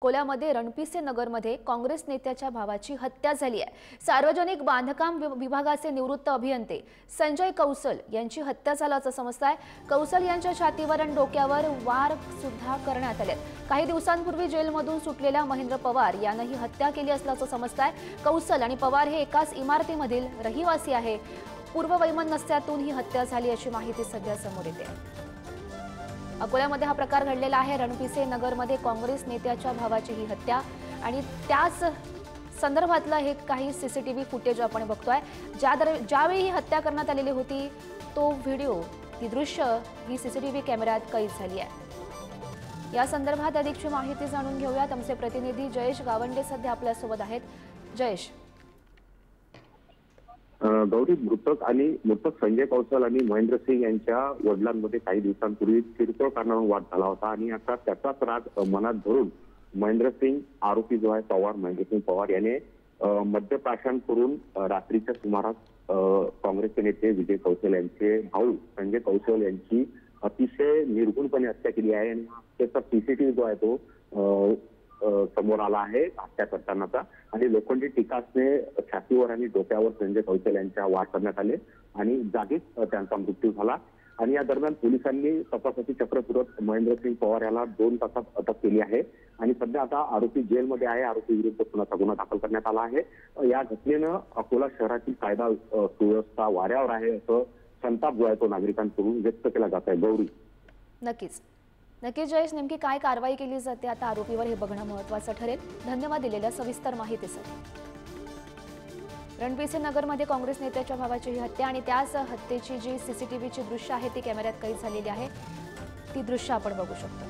अकोल्यामध्ये रणपिसे नगरमध्ये काँग्रेस नेत्याच्या भावाची हत्या झाली आहे। सार्वजनिक बांधकाम विभागाचे निवृत्त अभियंते संजय कौशल यांची हत्या झाल्याचं समजतंय। कौशल यांच्या छातीवर आणि डोक्यावर वार सुद्धा करण्यात आले। काही दिवसांपूर्वी जेलमधून सुटलेल्या महेंद्र पवार यांनी ही हत्या केली असल्याचं समजतंय। कौशल आणि पवार हे एकाच इमारतीमधील रहिवासी आहे। पूर्ववैमनस्यातून ही हत्या झाली अशी माहिती सध्या समोर येते। अकोल्यामध्ये हा प्रकार घडलेला आहे। रणपिसे नगरमध्ये काँग्रेस नेत्याच्या भावाची ही हत्या आणि त्याच संदर्भातलं हे काही सीसीटीव्ही फुटेज आपण बघतोय। ज्यावेळी ही हत्या करण्यात आलेली होती तो व्हिडिओ ती दृश्य ही सीसीटीव्ही कॅमेऱ्यात कैद झाली आहे। या संदर्भात अधिकची माहिती जाणून घेऊयात। आमचे प्रतिनिधी जयेश गावंडे सध्या आपल्यासोबत आहेत। जयेश, गौरी, मृतक संजय कौशल आणि महेंद्र सिंग यांच्या वडिलांमध्ये काही दिवसांपूर्वी किरकोळ कारणावरून वाद झाला होता आणि आता त्याचाच राग मनात धरून महेंद्र सिंग, आरोपी जो आहे पवार, महेंद्र सिंग पवार याने मद्यप्राशन करून रात्रीच्या सुमारास काँग्रेसचे नेते विजय कौशल यांचे भाऊ संजय कौशल यांची अतिशय निर्घुणपणे हत्या केली आहे आणि त्याचा सीसीटीव्ही जो आहे तो समोर आला आहे हत्या करतानाचा। आणि लोखंडी टिकासने छातीवर आणि डोक्यावर संजय कौशल यांच्या वार करण्यात आले आणि जागीच त्यांचा मृत्यू झाला। आणि या दरम्यान पोलिसांनी तपासाची चक्र फिरवत महेंद्र सिंग पवार याला 2 तासात अटक केली आहे आणि सध्या आता आरोपी जेलमध्ये आहे। आरोपी विरुद्ध खुनाचा गुन्हा दाखल करण्यात आला आहे। या घटनेनं अकोला शहरातील कायदा सुव्यवस्था वाऱ्यावर आहे असं संताप जो आहे तो नागरिकांकडून व्यक्त केला जात आहे। गौरी, नक्कीच जयेश, नेमकी काय कारवाई केली जाते आता आरोपीवर हे बघणं महत्त्वाचं ठरेल। धन्यवाद दिलेल्या सविस्तर माहितीसाठी। रणपिसे नगरमध्ये काँग्रेस नेत्याच्या भावाची ही हत्या आणि त्याच हत्येची जी सीसीटीव्हीची दृश्य आहे ती कॅमेऱ्यात कैद झालेली आहे। ती दृश्य आपण बघू शकतो।